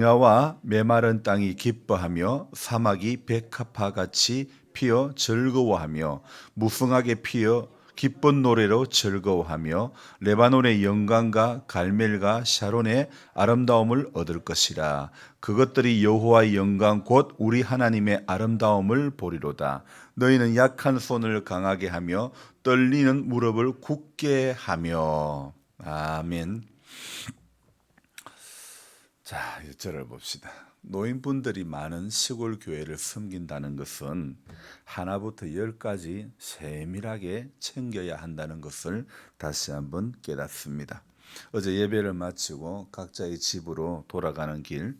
야와 메마른 땅이 기뻐하며 사막이 백합화같이 피어 즐거워하며 무성하게 피어 기쁜 노래로 즐거워하며 레바논의 영광과 갈멜과 샤론의 아름다움을 얻을 것이라. 그것들이 여호와의 영광 곧 우리 하나님의 아름다움을 보리로다. 너희는 약한 손을 강하게 하며 떨리는 무릎을 굳게 하며. 아멘. 자, 1절을 봅시다. 노인분들이 많은 시골 교회를 섬긴다는 것은 하나부터 열까지 세밀하게 챙겨야 한다는 것을 다시 한번 깨닫습니다. 어제 예배를 마치고 각자의 집으로 돌아가는 길,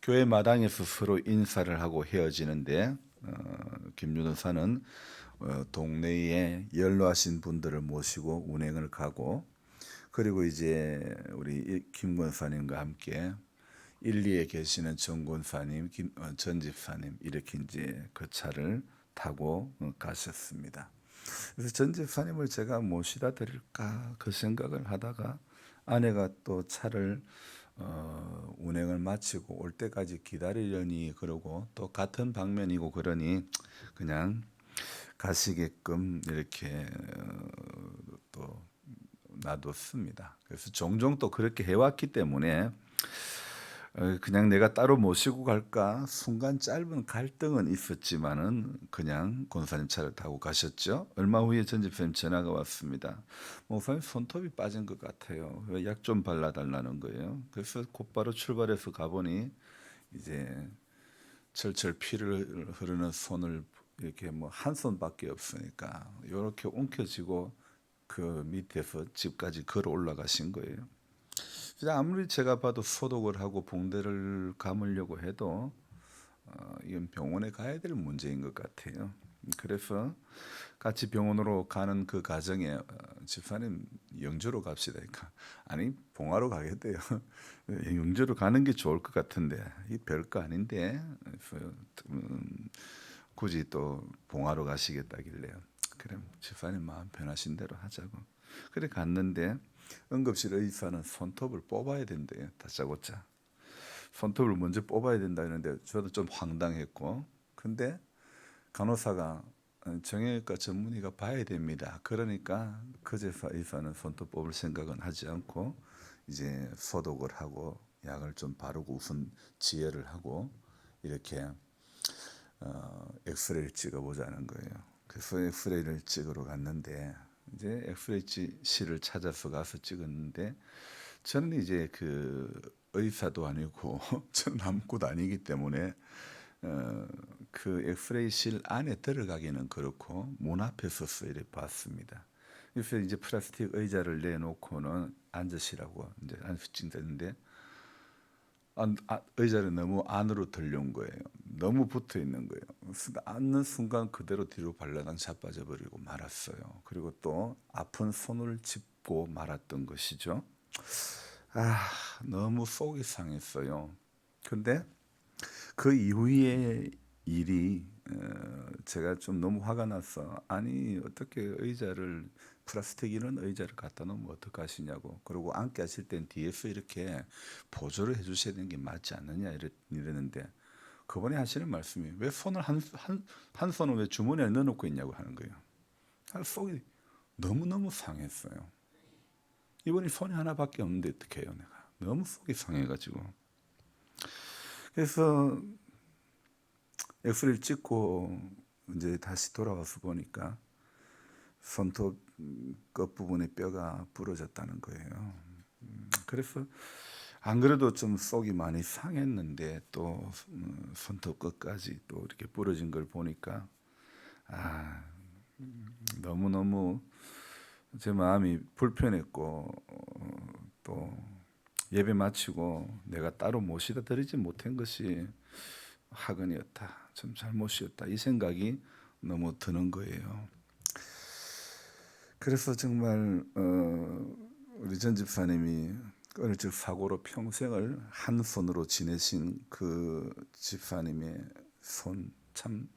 교회 마당에서 서로 인사를 하고 헤어지는데 김윤호사는 동네에 연로하신 분들을 모시고 운행을 가고, 그리고 이제 우리 김 권사님과 함께 1, 2에 계시는 정 권사님, 전 집사님 이렇게 이제 그 차를 타고 가셨습니다. 그래서 전 집사님을 제가 모시다 드릴까 그 생각을 하다가 아내가 또 차를 운행을 마치고 올 때까지 기다리려니 그러고 또 같은 방면이고 그러니 그냥 가시게끔 이렇게 또 놔뒀습니다. 그래서 종종 또 그렇게 해왔기 때문에 그냥 내가 따로 모시고 갈까 순간 짧은 갈등은 있었지만은 그냥 권사님 차를 타고 가셨죠. 얼마 후에 전 집사님 전화가 왔습니다. 목사님 손톱이 빠진 것 같아요. 약 좀 발라달라는 거예요. 그래서 곧바로 출발해서 가보니 이제 철철 피를 흐르는 손을 이렇게 뭐 한 손밖에 없으니까 이렇게 움켜쥐고 그 밑에서 집까지 걸어 올라가신 거예요. 아무리 제가 봐도 소독을 하고 봉대를 감으려고 해도 이건 병원에 가야 될 문제인 것 같아요. 그래서 같이 병원으로 가는 그 과정에 집사님 영주로 갑시다. 그러니까 아니 봉화로 가겠대요. 영주로 가는 게 좋을 것 같은데 이 별거 아닌데 그래서 굳이 또 봉화로 가시겠다길래요. 그래 집사님 마음 편하신 대로 하자고. 그래 갔는데 응급실 의사는 손톱을 뽑아야 된대요. 다짜고짜 손톱을 먼저 뽑아야 된다 했는데 저도 좀 황당했고, 근데 간호사가 정형외과 전문의가 봐야 됩니다. 그러니까 그제서 의사는 손톱 뽑을 생각은 하지 않고 이제 소독을 하고 약을 좀 바르고 우선 지혈을 하고 이렇게 엑스레이를 찍어보자는 거예요. 그래서 엑스레이를 찍으러 갔는데 이제 엑스레이실을 찾아서 가서 찍었는데 저는 이제 그 의사도 아니고 저는 아무것도 아니기 때문에 그 엑스레이실 안에 들어가기는 그렇고 문 앞에 서서 이렇게 봤습니다. 그래서 이제 플라스틱 의자를 내놓고는 앉으시라고 이제 앉으시는데 의자를 너무 안으로 들려온 거예요. 너무 붙어 있는 거예요. 앉는 순간 그대로 뒤로 발라당 자빠져 버리고 말았어요. 그리고 또 아픈 손을 짚고 말았던 것이죠. 너무 속이 상했어요. 근데 그 이후의 일이 제가 좀 너무 화가 나서 아니 어떻게 의자를 플라스틱 이런 의자를 갖다 놓으면 어떡하시냐고, 그리고 앉게 하실 땐 뒤에서 이렇게 보조를 해주셔야 되는 게 맞지 않느냐 이랬는데 그분이 하시는 말씀이 왜 손을 한 손을 왜 주머니에 넣어놓고 있냐고 하는 거예요. 속이 너무너무 상했어요. 이분이 손이 하나밖에 없는데 어떻게 해요 내가. 너무 속이 상해가지고. 그래서 엑스레이를 찍고 이제 다시 돌아와서 보니까 손톱 끝부분의 뼈가 부러졌다는 거예요. 그래서 안 그래도 좀 속이 많이 상했는데 또 손톱 끝까지 또 이렇게 부러진 걸 보니까 아, 너무너무 제 마음이 불편했고 또 예배 마치고 내가 따로 모시다 드리지 못한 것이 학은이었다, 좀 잘못이었다 이 생각이 너무 드는 거예요. 그래서 정말 우리 전 집사님이 어릴 적 사고로 평생을 한 손으로 지내신 그 집사님의 손, 참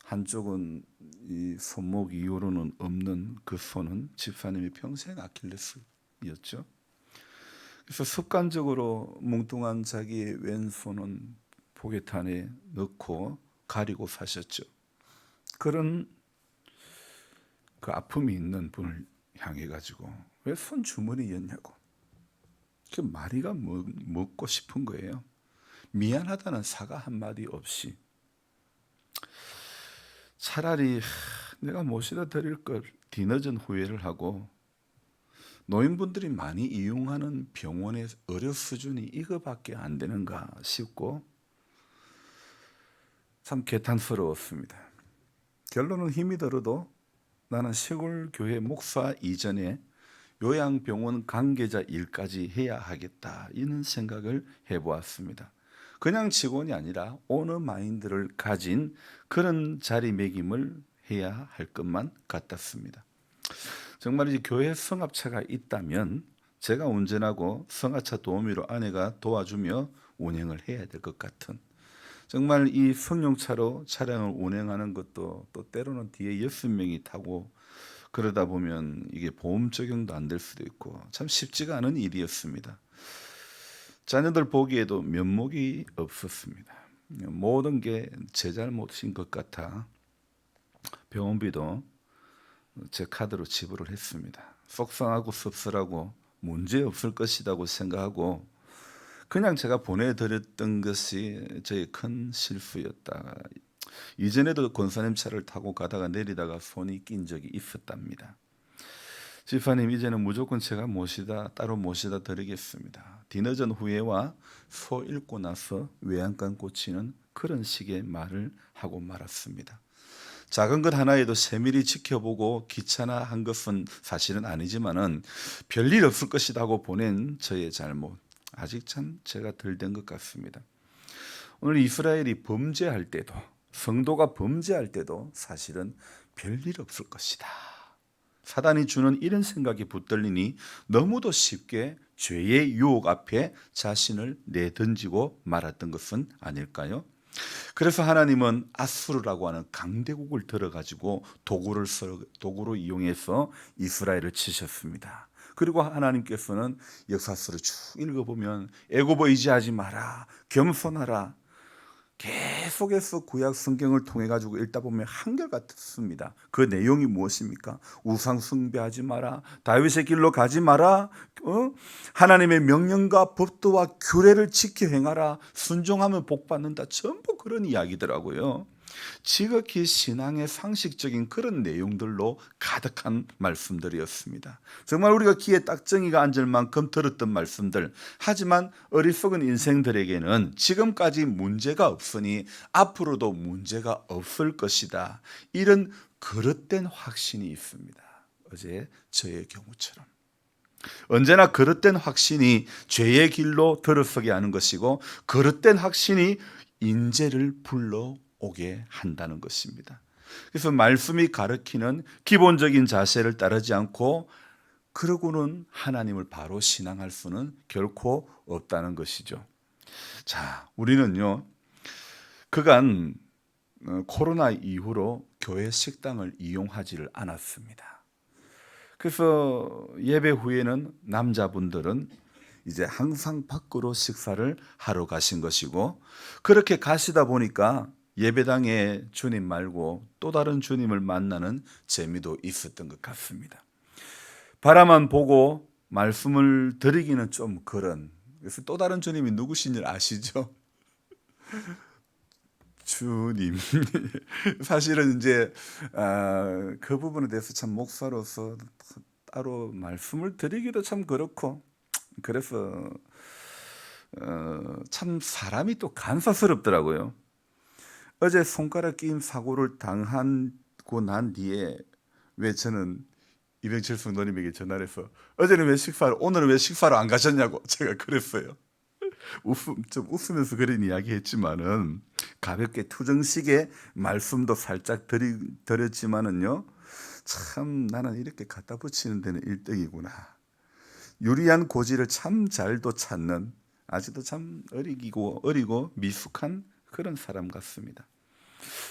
한쪽은 이 손목 이후로는 없는 그 손은 집사님이 평생 아킬레스였죠. 그래서 습관적으로 뭉뚱한 자기 왼손은 포개탄에 넣고 가리고 사셨죠. 그런 그 아픔이 있는 분을 향해 가지고 왜 손 주머니였냐고. 그 마리가 묻고 싶은 거예요. 미안하다는 사과 한마디 없이 차라리 내가 모시다 드릴 걸 뒤늦은 후회를 하고 노인분들이 많이 이용하는 병원의 의료 수준이 이거밖에 안 되는가 싶고 참 개탄스러웠습니다. 결론은 힘이 들어도 나는 시골 교회 목사 이전에 요양병원 관계자 일까지 해야 하겠다 이런 생각을 해보았습니다. 그냥 직원이 아니라 오너 마인드를 가진 그런 자리매김을 해야 할 것만 같았습니다. 정말 이제 교회 성합차가 있다면 제가 운전하고 성합차 도우미로 아내가 도와주며 운행을 해야 될 것 같은, 정말 이 승용차로 차량을 운행하는 것도 또 때로는 뒤에 6명이 타고 그러다 보면 이게 보험 적용도 안 될 수도 있고 참 쉽지가 않은 일이었습니다. 자녀들 보기에도 면목이 없었습니다. 모든 게 제 잘못인 것 같아 병원비도 제 카드로 지불을 했습니다. 속상하고 씁쓸하고 문제 없을 것이라고 생각하고 그냥 제가 보내드렸던 것이 저의 큰 실수였다. 이전에도 권사님 차를 타고 가다가 내리다가 손이 낀 적이 있었답니다. 집사님, 이제는 무조건 제가 따로 모시다 드리겠습니다. 뒤늦은 후회와 소 잃고 나서 외양간 꽂히는 그런 식의 말을 하고 말았습니다. 작은 것 하나에도 세밀히 지켜보고 귀찮아한 것은 사실은 아니지만은 별일 없을 것이다 하고 보낸 저의 잘못, 아직 참 제가 덜 된 것 같습니다. 오늘 이스라엘이 범죄할 때도, 성도가 범죄할 때도 사실은 별일 없을 것이다. 사단이 주는 이런 생각이 붙들리니 너무도 쉽게 죄의 유혹 앞에 자신을 내던지고 말았던 것은 아닐까요? 그래서 하나님은 아수르라고 하는 강대국을 들어가지고 도구로 이용해서 이스라엘을 치셨습니다. 그리고 하나님께서는 역사서를 쭉 읽어보면 애굽을 의지하지 마라, 겸손하라, 계속해서 구약 성경을 통해 가지고 읽다 보면 한결같습니다. 그 내용이 무엇입니까? 우상 숭배하지 마라, 다윗의 길로 가지 마라, 하나님의 명령과 법도와 규례를 지켜 행하라, 순종하면 복 받는다. 전부 그런 이야기더라고요. 지극히 신앙의 상식적인 그런 내용들로 가득한 말씀들이었습니다. 정말 우리가 귀에 딱정이가 앉을 만큼 들었던 말씀들, 하지만 어리석은 인생들에게는 지금까지 문제가 없으니 앞으로도 문제가 없을 것이다, 이런 그릇된 확신이 있습니다. 어제 저의 경우처럼 언제나 그릇된 확신이 죄의 길로 들어서게 하는 것이고, 그릇된 확신이 인재를 불러오게 한다는 것입니다. 그래서 말씀이 가르치는 기본적인 자세를 따르지 않고 그러고는 하나님을 바로 신앙할 수는 결코 없다는 것이죠. 자, 우리는요, 그간 코로나 이후로 교회 식당을 이용하지를 않았습니다. 그래서 예배 후에는 남자분들은 이제 항상 밖으로 식사를 하러 가신 것이고, 그렇게 가시다 보니까 예배당에 주님 말고 또 다른 주님을 만나는 재미도 있었던 것 같습니다. 바라만 보고 말씀을 드리기는 좀 그런, 그래서 또 다른 주님이 누구신 줄 아시죠? 주님. 사실은 이제 그 부분에 대해서 참 목사로서 따로 말씀을 드리기도 참 그렇고, 그래서 참 사람이 또 간사스럽더라고요. 어제 손가락 끼임 사고를 당하고 난 뒤에 왜 저는 이병철 성도님에게 전화를 해서 오늘은 왜 식사를 안 가셨냐고 제가 그랬어요. 좀 웃으면서 그런 이야기 했지만은, 가볍게 투정식의 말씀도 살짝 드렸지만은요, 참 나는 이렇게 갖다 붙이는 데는 1등이구나. 유리한 고지를 참 잘도 찾는, 아직도 참 어리고 미숙한 그런 사람 같습니다.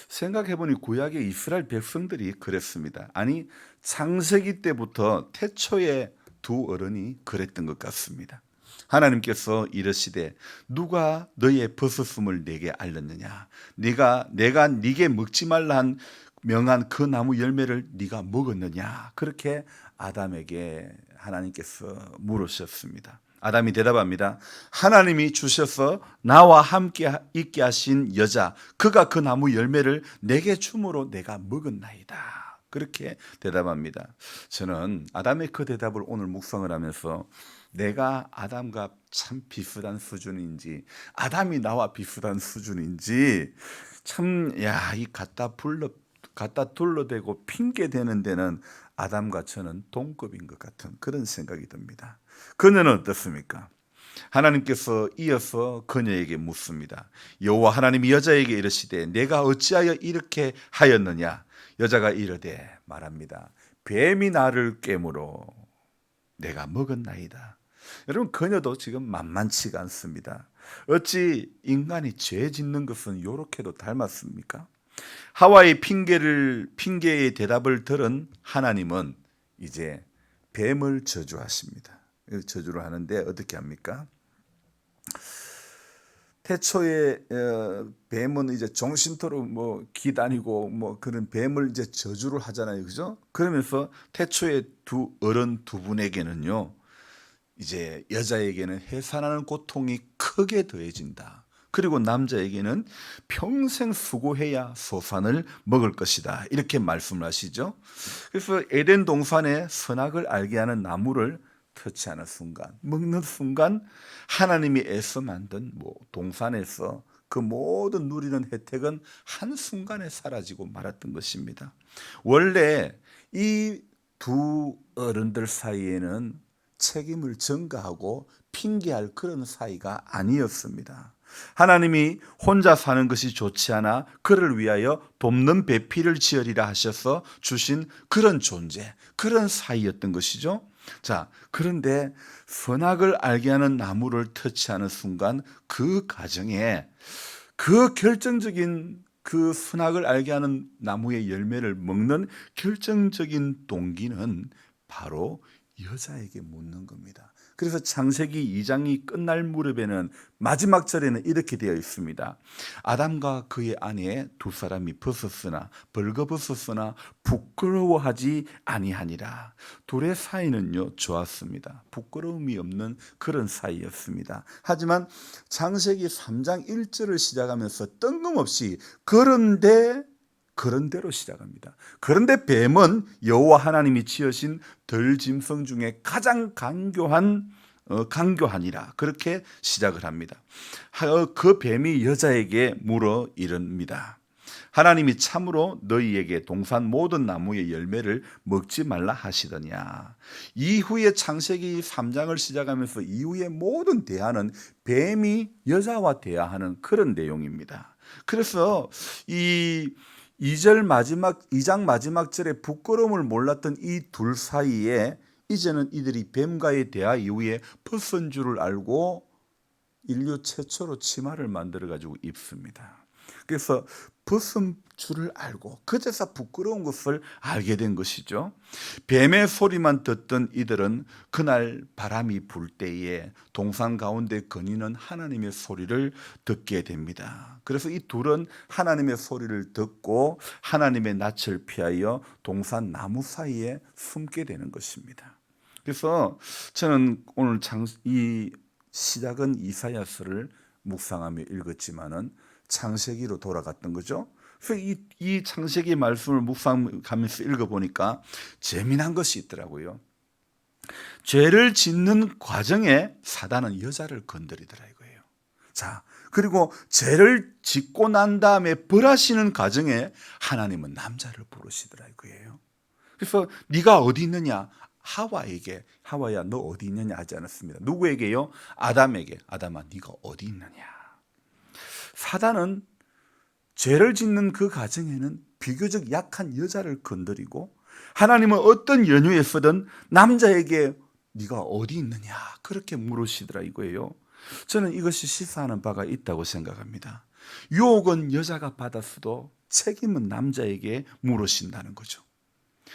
생각해보니 구약의 이스라엘 백성들이 그랬습니다. 아니, 창세기 때부터 태초에 두 어른이 그랬던 것 같습니다. 하나님께서 이르시되 누가 너의 벗었음을 내게 알렸느냐? 내가 네게 먹지 말라 한 명한 그 나무 열매를 네가 먹었느냐? 그렇게 아담에게 하나님께서 물으셨습니다. 아담이 대답합니다. 하나님이 주셔서 나와 함께 있게 하신 여자, 그가 그 나무 열매를 내게 주므로 내가 먹었나이다. 그렇게 대답합니다. 저는 아담의 그 대답을 오늘 묵상을 하면서 내가 아담과 참 비슷한 수준인지, 아담이 나와 비슷한 수준인지, 참, 이 갖다 둘러대고 핑계 대는 데는 아담과 저는 동급인 것 같은 그런 생각이 듭니다. 그녀는 어떻습니까? 하나님께서 이어서 그녀에게 묻습니다. 여호와 하나님이 여자에게 이르시되 내가 어찌하여 이렇게 하였느냐? 여자가 이르되 말합니다. 뱀이 나를 깨물어 내가 먹었나이다. 여러분, 그녀도 지금 만만치가 않습니다. 어찌 인간이 죄 짓는 것은 요렇게도 닮았습니까? 하와의 핑계의 대답을 들은 하나님은 이제 뱀을 저주하십니다. 저주를 하는데 어떻게 합니까? 태초에 뱀은 이제 종신토록 기다니고 그런 뱀을 이제 저주를 하잖아요, 그죠? 그러면서 태초에 어른 두 분에게는요, 이제 여자에게는 해산하는 고통이 크게 더해진다. 그리고 남자에게는 평생 수고해야 소산을 먹을 것이다. 이렇게 말씀을 하시죠. 그래서 에덴 동산에 선악을 알게 하는 나무를 터치하는 순간, 먹는 순간 하나님이 애써 만든 동산에서 그 모든 누리는 혜택은 한순간에 사라지고 말았던 것입니다. 원래 이 두 어른들 사이에는 책임을 전가하고 핑계할 그런 사이가 아니었습니다. 하나님이 혼자 사는 것이 좋지 않아 그를 위하여 돕는 배필을 지으리라 하셔서 주신 그런 존재, 그런 사이였던 것이죠. 자, 그런데 선악을 알게 하는 나무를 터치하는 순간 그 가정에 그 결정적인 그 선악을 알게 하는 나무의 열매를 먹는 결정적인 동기는 바로 여자에게 묻는 겁니다. 그래서 창세기 2장이 끝날 무렵에는 마지막 절에는 이렇게 되어 있습니다. 아담과 그의 아내 두 사람이 벌거벗었으나 부끄러워하지 아니하니라. 둘의 사이는요 좋았습니다. 부끄러움이 없는 그런 사이였습니다. 하지만 창세기 3장 1절을 시작하면서 뜬금없이 그런대로 시작합니다. 그런데 뱀은 여호와 하나님이 지으신 들짐승 중에 가장 강교하니라. 그렇게 시작을 합니다. 그 뱀이 여자에게 물어 이릅니다. 하나님이 참으로 너희에게 동산 모든 나무의 열매를 먹지 말라 하시더냐. 이후에 창세기 3장을 시작하면서 이후의 모든 대화는 뱀이 여자와 대화하는 그런 내용입니다. 그래서 이 2장 마지막 절에 부끄러움을 몰랐던 이 둘 사이에 이제는 이들이 뱀과의 대화 이후에 벗은 줄을 알고 인류 최초로 치마를 만들어 가지고 입습니다. 그래서 벗은 줄을 알고 그제서 부끄러운 것을 알게 된 것이죠. 뱀의 소리만 듣던 이들은 그날 바람이 불 때에 동산 가운데 거니는 하나님의 소리를 듣게 됩니다. 그래서 이 둘은 하나님의 소리를 듣고 하나님의 낯을 피하여 동산 나무 사이에 숨게 되는 것입니다. 그래서 저는 오늘 이 시작은 이사야서를 묵상하며 읽었지만은 창세기로 돌아갔던 거죠. 그래서 이 창세기 말씀을 묵상하면서 읽어보니까 재미난 것이 있더라고요. 죄를 짓는 과정에 사단은 여자를 건드리더라 이거예요. 자, 그리고 죄를 짓고 난 다음에 벌하시는 과정에 하나님은 남자를 부르시더라 이거예요. 그래서 네가 어디 있느냐? 하와야 너 어디 있느냐 하지 않았습니다. 누구에게요? 아담에게. 아담아 네가 어디 있느냐? 사단은 죄를 짓는 그 과정에는 비교적 약한 여자를 건드리고 하나님은 어떤 연유에서든 남자에게 네가 어디 있느냐 그렇게 물으시더라 이거예요. 저는 이것이 시사하는 바가 있다고 생각합니다. 유혹은 여자가 받았어도 책임은 남자에게 물으신다는 거죠.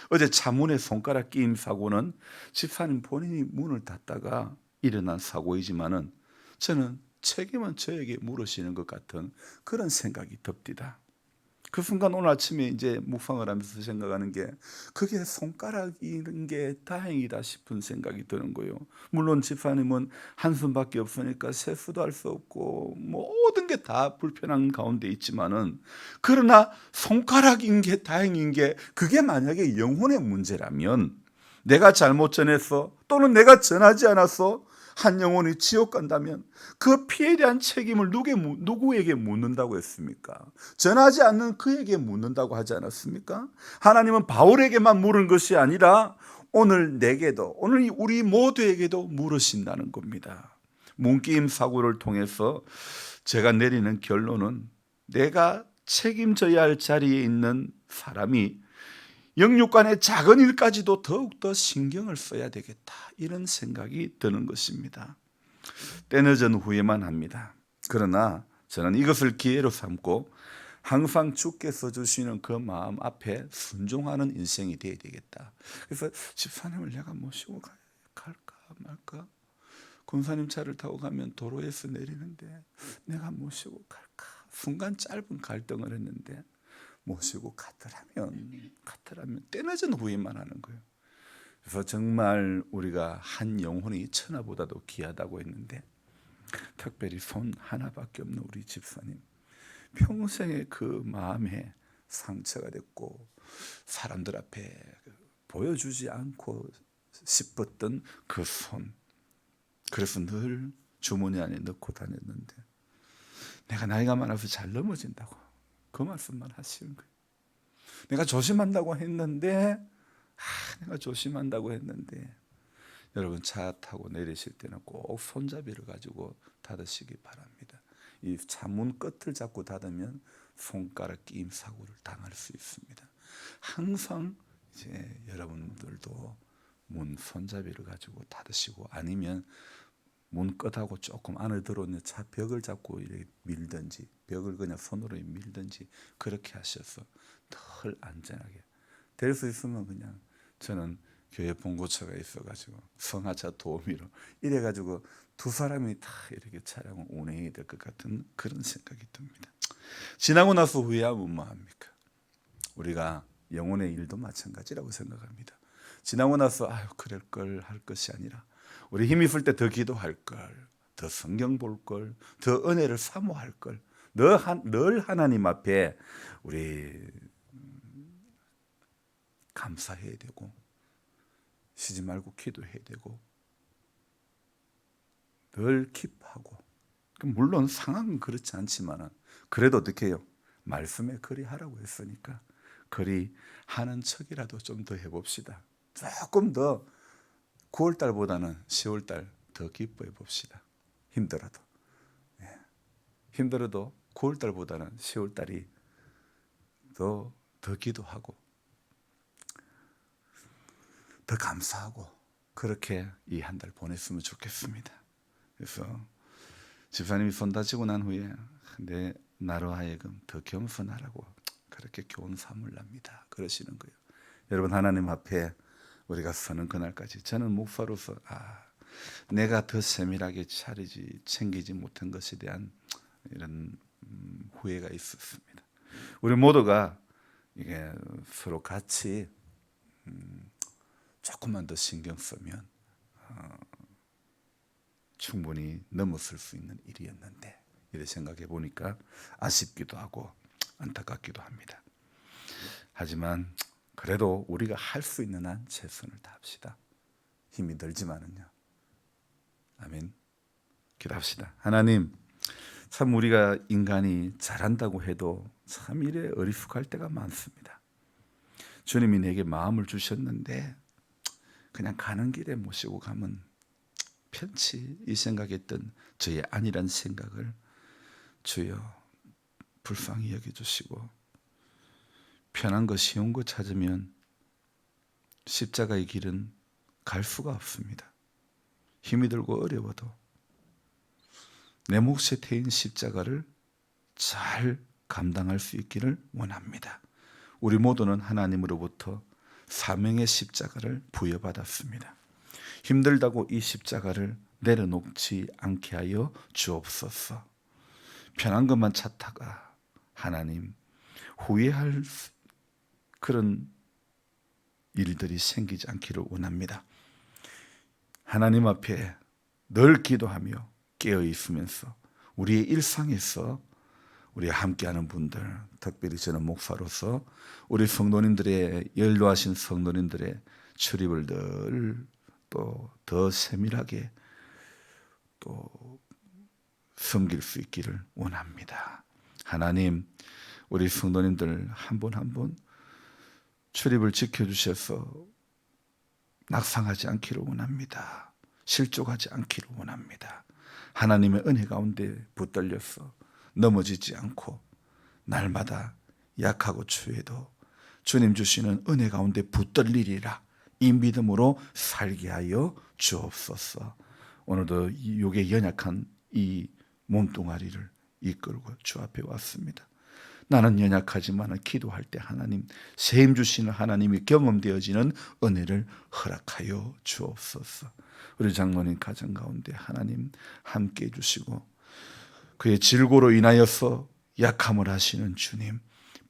어제 차문에 손가락 끼임 사고는 집사님 본인이 문을 닫다가 일어난 사고이지만은 저는 책임은 저에게 물으시는 것 같은 그런 생각이 듭니다. 그 순간 오늘 아침에 이제 묵상을 하면서 생각하는 게 그게 손가락인 게 다행이다 싶은 생각이 드는 거예요. 물론 집사님은 한숨밖에 없으니까 세수도 할 수 없고 모든 게 다 불편한 가운데 있지만은 그러나 손가락인 게 다행인 게 그게 만약에 영혼의 문제라면 내가 잘못 전했어 또는 내가 전하지 않았어 한 영혼이 지옥 간다면 그 피해에 대한 책임을 누구에게 묻는다고 했습니까? 전하지 않는 그에게 묻는다고 하지 않았습니까? 하나님은 바울에게만 물은 것이 아니라 오늘 내게도 오늘 우리 모두에게도 물으신다는 겁니다. 문게임 사고를 통해서 제가 내리는 결론은 내가 책임져야 할 자리에 있는 사람이 영육간의 작은 일까지도 더욱더 신경을 써야 되겠다 이런 생각이 드는 것입니다. 때늦은 후회만 합니다. 그러나 저는 이것을 기회로 삼고 항상 주께서 주시는 그 마음 앞에 순종하는 인생이 되어야 되겠다. 그래서 집사님을 내가 모시고 갈까 말까, 군사님 차를 타고 가면 도로에서 내리는데 내가 모시고 갈까, 순간 짧은 갈등을 했는데 모시고 같으라면 때늦은 후회만 하는 거예요. 그래서 정말 우리가 한 영혼이 천하보다도 귀하다고 했는데 특별히 손 하나밖에 없는 우리 집사님 평생의 그 마음에 상처가 됐고 사람들 앞에 보여주지 않고 싶었던 그 손, 그래서 늘 주머니 안에 넣고 다녔는데 내가 나이가 많아서 잘 넘어진다고 그 말씀만 하시는 거예요. 내가 조심한다고 했는데 여러분 차 타고 내리실 때는 꼭 손잡이를 가지고 닫으시기 바랍니다. 이 차문 끝을 잡고 닫으면 손가락 끼임 사고를 당할 수 있습니다. 항상 이제 여러분들도 문 손잡이를 가지고 닫으시고 아니면 문 끝하고 조금 안에 들어오는 차 벽을 잡고 이렇게 밀든지 벽을 그냥 손으로 밀든지 그렇게 하셔서 덜 안전하게 될 수 있으면 그냥 저는 교회 봉고차가 있어가지고 성하차 도우미로 이래가지고 두 사람이 다 이렇게 차량을 운행해야 될 것 같은 그런 생각이 듭니다. 지나고 나서 후회하면 뭐합니까? 우리가 영혼의 일도 마찬가지라고 생각합니다. 지나고 나서 그럴 걸 할 것이 아니라 우리 힘이 있을 때 더 기도할 걸, 더 성경 볼 걸, 더 은혜를 사모할 걸, 늘 하나님 앞에 우리 감사해야 되고 쉬지 말고 기도해야 되고 늘 기뻐하고, 물론 상황은 그렇지 않지만 그래도 어떻게 해요? 말씀에 그리하라고 했으니까 그리하는 척이라도 좀 더 해봅시다. 조금 더 9월달보다는 10월달 더 기뻐해 봅시다. 힘들어도. 힘들어도 9월달보다는 10월달이 더 기도하고 더 감사하고 그렇게 이 한 달 보냈으면 좋겠습니다. 그래서 집사님이 손 다치고 난 후에 나로 하여금 더 겸손하라고 그렇게 교훈 삼으랍니다. 그러시는 거예요. 여러분 하나님 앞에 우리가 서는 그날까지 저는 목사로서 내가 더 세밀하게 챙기지 못한 것에 대한 이런 후회가 있었습니다. 우리 모두가 이게 서로 같이 조금만 더 신경 쓰면 충분히 넘어설 수 있는 일이었는데 이렇게 생각해 보니까 아쉽기도 하고 안타깝기도 합니다. 하지만 그래도 우리가 할 수 있는 한 최선을 다합시다. 힘이 들지만은요. 아멘. 기도합시다. 하나님, 참 우리가 인간이 잘한다고 해도 참 이래 어리숙할 때가 많습니다. 주님이 내게 마음을 주셨는데 그냥 가는 길에 모시고 가면 편치 이 생각했던 저의 아니란 생각을 주여 불쌍히 여겨주시고 편한 거 쉬운 거 찾으면 십자가의 길은 갈 수가 없습니다. 힘이 들고 어려워도 내 몫에 태인 십자가를 잘 감당할 수 있기를 원합니다. 우리 모두는 하나님으로부터 사명의 십자가를 부여받았습니다. 힘들다고 이 십자가를 내려놓지 않게 하여 주옵소서. 편한 것만 찾다가 하나님 후회할 그런 일들이 생기지 않기를 원합니다. 하나님 앞에 늘 기도하며 깨어 있으면서 우리의 일상에서 우리와 함께하는 분들, 특별히 저는 목사로서 우리 성도님들의 연로하신 성도님들의 출입을 늘 또 더 세밀하게 또 섬길 수 있기를 원합니다. 하나님, 우리 성도님들 한 분 한 분 출입을 지켜주셔서 낙상하지 않기를 원합니다. 실족하지 않기를 원합니다. 하나님의 은혜 가운데 붙들려서 넘어지지 않고 날마다 약하고 추해도 주님 주시는 은혜 가운데 붙들리리라 이 믿음으로 살게 하여 주옵소서. 오늘도 육의 연약한 이 몸뚱아리를 이끌고 주 앞에 왔습니다. 나는 연약하지만 기도할 때 하나님 세임 주시는 하나님이 경험되어지는 은혜를 허락하여 주옵소서. 우리 장로님 가정 가운데 하나님 함께 해주시고 그의 질고로 인하여서 약함을 하시는 주님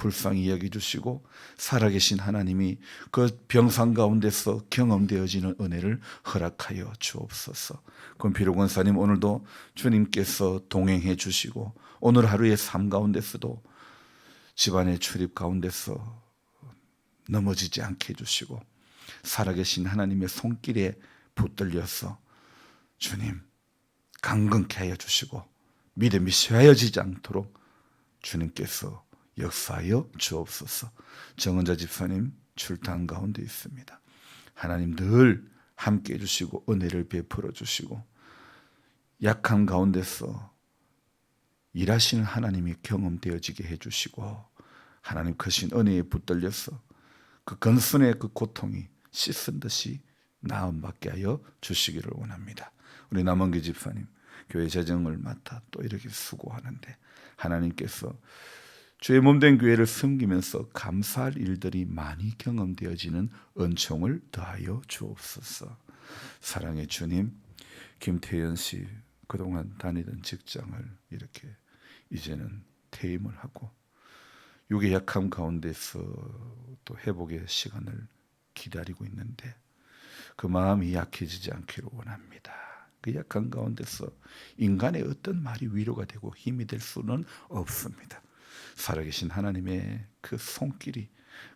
불쌍히 여겨주시고 살아계신 하나님이 그 병상 가운데서 경험되어지는 은혜를 허락하여 주옵소서. 권필호 권사님 오늘도 주님께서 동행해 주시고 오늘 하루의 삶 가운데서도 집안의 출입 가운데서 넘어지지 않게 해주시고 살아계신 하나님의 손길에 붙들려서 주님 강건케 하여 주시고 믿음이 쇠하여지지 않도록 주님께서 역사하여 주옵소서. 정은자 집사님 출탄 가운데 있습니다. 하나님 늘 함께 해주시고 은혜를 베풀어 주시고 약한 가운데서 일하시는 하나님이 경험되어지게 해주시고 하나님 크신 은혜에 붙들려서 그 건선의 그 고통이 씻은 듯이 나음받게 하여 주시기를 원합니다. 우리 남원기 집사님 교회 재정을 맡아 또 이렇게 수고하는데 하나님께서 주의 몸된 교회를 섬기면서 감사할 일들이 많이 경험되어지는 은총을 더하여 주옵소서. 사랑의 주님, 김태현 씨 그동안 다니던 직장을 이렇게 이제는 퇴임을 하고 육의 약함 가운데서 또 회복의 시간을 기다리고 있는데 그 마음이 약해지지 않기를 원합니다. 그 약한 가운데서 인간의 어떤 말이 위로가 되고 힘이 될 수는 없습니다. 살아계신 하나님의 그 손길이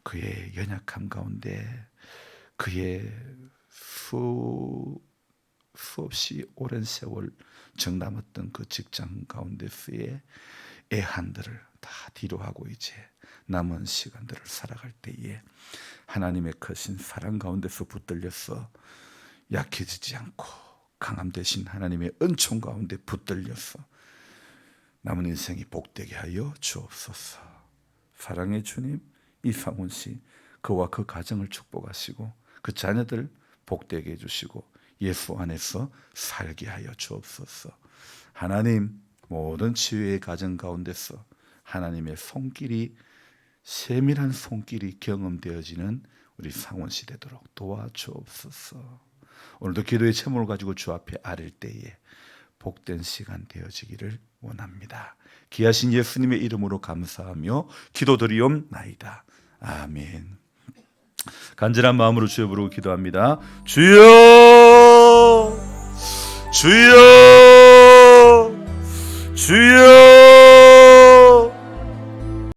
그의 연약함 가운데 그의 수없이 오랜 세월 정남았던 그 직장 가운데서의 애한들을 다 뒤로하고 이제 남은 시간들을 살아갈 때에 하나님의 크신 사랑 가운데서 붙들려서 약해지지 않고 강함 되신 하나님의 은총 가운데 붙들려서 남은 인생이 복되게 하여 주옵소서. 사랑의 주님, 이상훈 씨 그와 그 가정을 축복하시고 그 자녀들 복되게 해주시고 예수 안에서 살게 하여 주옵소서. 하나님 모든 치유의 가정 가운데서 하나님의 손길이 세밀한 손길이 경험되어지는 우리 상원 씨 되도록 도와주옵소서. 오늘도 기도의 제목을 가지고 주 앞에 아릴 때에 복된 시간 되어지기를 원합니다. 귀하신 예수님의 이름으로 감사하며 기도드리옵나이다. 아멘. 간절한 마음으로 주여 부르고 기도합니다. 주여 주여 주여